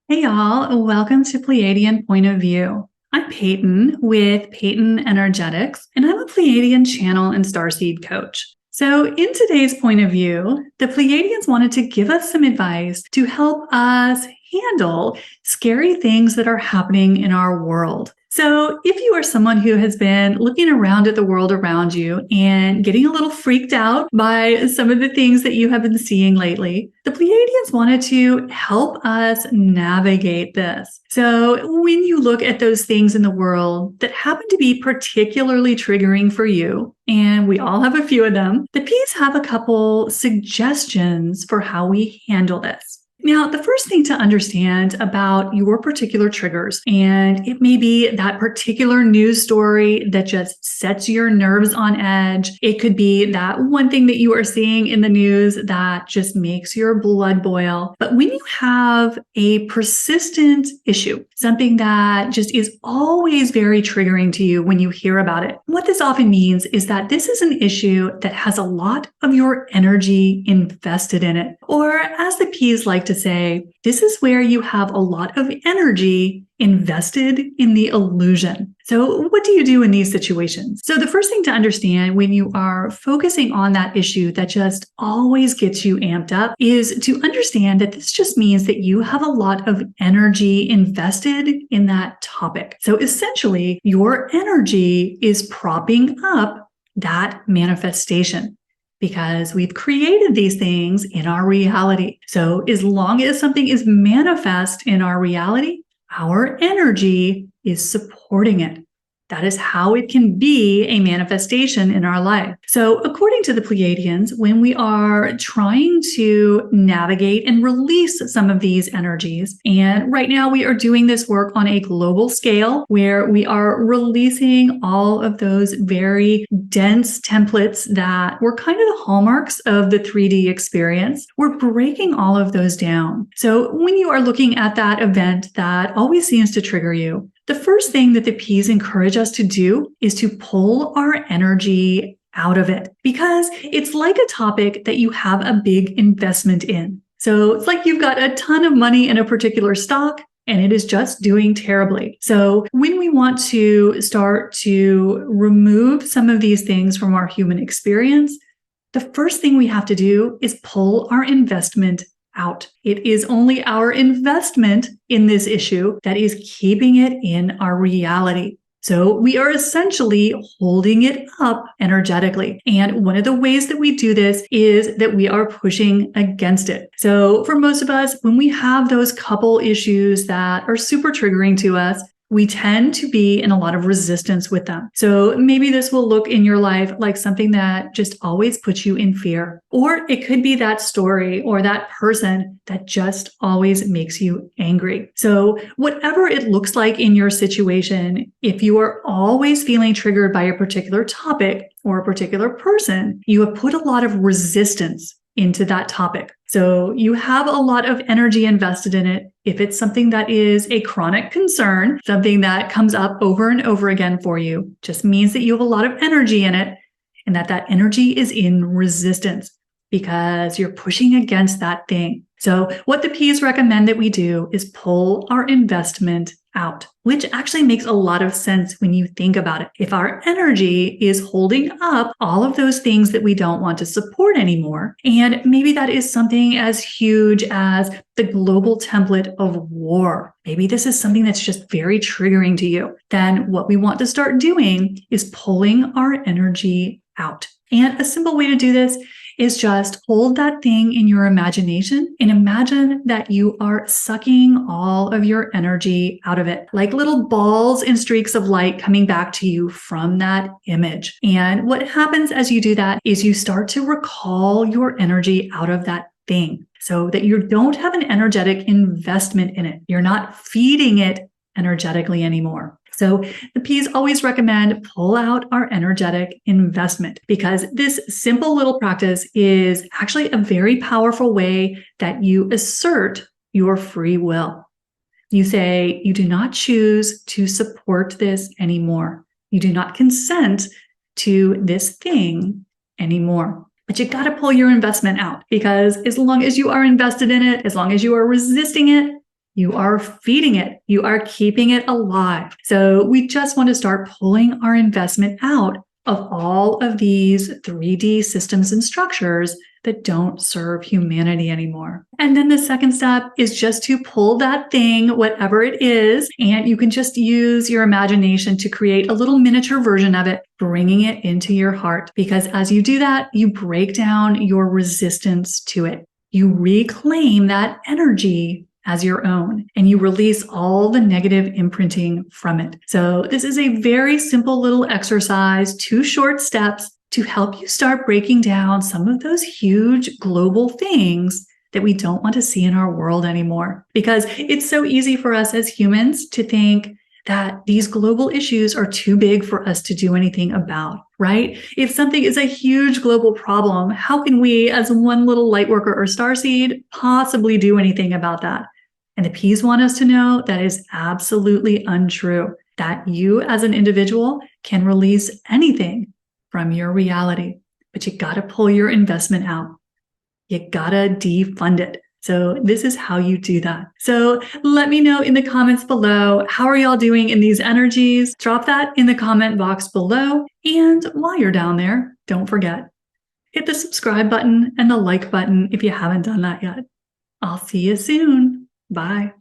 Hey y'all, welcome to Pleiadian Point of View. I'm Peyton with Peyton Energetics, and I'm a Pleiadian channel and starseed coach. So in today's point of view, the Pleiadians wanted to give us some advice to help us handle scary things that are happening in our world. So if you are someone who has been looking around at the world around you and getting a little freaked out by some of the things that you have been seeing lately, the Pleiadians wanted to help us navigate this. So when you look at those things in the world that happen to be particularly triggering for you, and we all have a few of them, the P's have a couple suggestions for how we handle this. Now, the first thing to understand about your particular triggers, and it may be that particular news story that just sets your nerves on edge. It could be that one thing that you are seeing in the news that just makes your blood boil. But when you have a persistent issue, something that just is always very triggering to you when you hear about it, what this often means is that this is an issue that has a lot of your energy invested in it. Or as the P's like to say, this is where you have a lot of energy invested in the illusion. So what do you do in these situations? So the first thing to understand when you are focusing on that issue that just always gets you amped up is to understand that this just means that you have a lot of energy invested in that topic. So essentially, your energy is propping up that manifestation, because we've created these things in our reality. So as long as something is manifest in our reality, our energy is supporting it. That is how it can be a manifestation in our life. So according to the Pleiadians, when we are trying to navigate and release some of these energies, and right now we are doing this work on a global scale where we are releasing all of those very dense templates that were kind of the hallmarks of the 3D experience. We're breaking all of those down. So when you are looking at that event that always seems to trigger you, the first thing that the P's encourage us to do is to pull our energy out of it, because it's like a topic that you have a big investment in. So it's like you've got a ton of money in a particular stock and it is just doing terribly. So when we want to start to remove some of these things from our human experience, the first thing we have to do is pull our investment out. It is only our investment in this issue that is keeping it in our reality. So we are essentially holding it up energetically. And one of the ways that we do this is that we are pushing against it. So for most of us, when we have those couple issues that are super triggering to us, we tend to be in a lot of resistance with them. So maybe this will look in your life like something that just always puts you in fear. Or it could be that story or that person that just always makes you angry. So whatever it looks like in your situation, if you are always feeling triggered by a particular topic or a particular person, you have put a lot of resistance into that topic. So you have a lot of energy invested in it. If it's something that is a chronic concern, something that comes up over and over again for you, just means that you have a lot of energy in it and that energy is in resistance because you're pushing against that thing. So what the P's recommend that we do is pull our investment out, which actually makes a lot of sense when you think about it. If our energy is holding up all of those things that we don't want to support anymore, and maybe that is something as huge as the global template of war, maybe this is something that's just very triggering to you, then what we want to start doing is pulling our energy out. And a simple way to do this is just hold that thing in your imagination and imagine that you are sucking all of your energy out of it, like little balls and streaks of light coming back to you from that image. And what happens as you do that is you start to recall your energy out of that thing so that you don't have an energetic investment in it. You're not feeding it energetically anymore. So the P's always recommend pull out our energetic investment, because this simple little practice is actually a very powerful way that you assert your free will. You say, you do not choose to support this anymore. You do not consent to this thing anymore. But you got to pull your investment out, because as long as you are invested in it, as long as you are resisting it, You are feeding it. You are keeping it alive. So we just want to start pulling our investment out of all of these 3D systems and structures that don't serve humanity anymore. And then the second step is just to pull that thing, whatever it is, and you can just use your imagination to create a little miniature version of it, bringing it into your heart. Because as you do that, you break down your resistance to it. You reclaim that energy as your own, and you release all the negative imprinting from it. So this is a very simple little exercise, 2 short steps to help you start breaking down some of those huge global things that we don't want to see in our world anymore. Because it's so easy for us as humans to think that these global issues are too big for us to do anything about, right? If something is a huge global problem, how can we, as one little light worker or starseed, possibly do anything about that? And the P's want us to know that is absolutely untrue, that you as an individual can release anything from your reality, but you got to pull your investment out. You got to defund it. So this is how you do that. So let me know in the comments below, how are y'all doing in these energies? Drop that in the comment box below. And while you're down there, don't forget, hit the subscribe button and the like button if you haven't done that yet. I'll see you soon. Bye.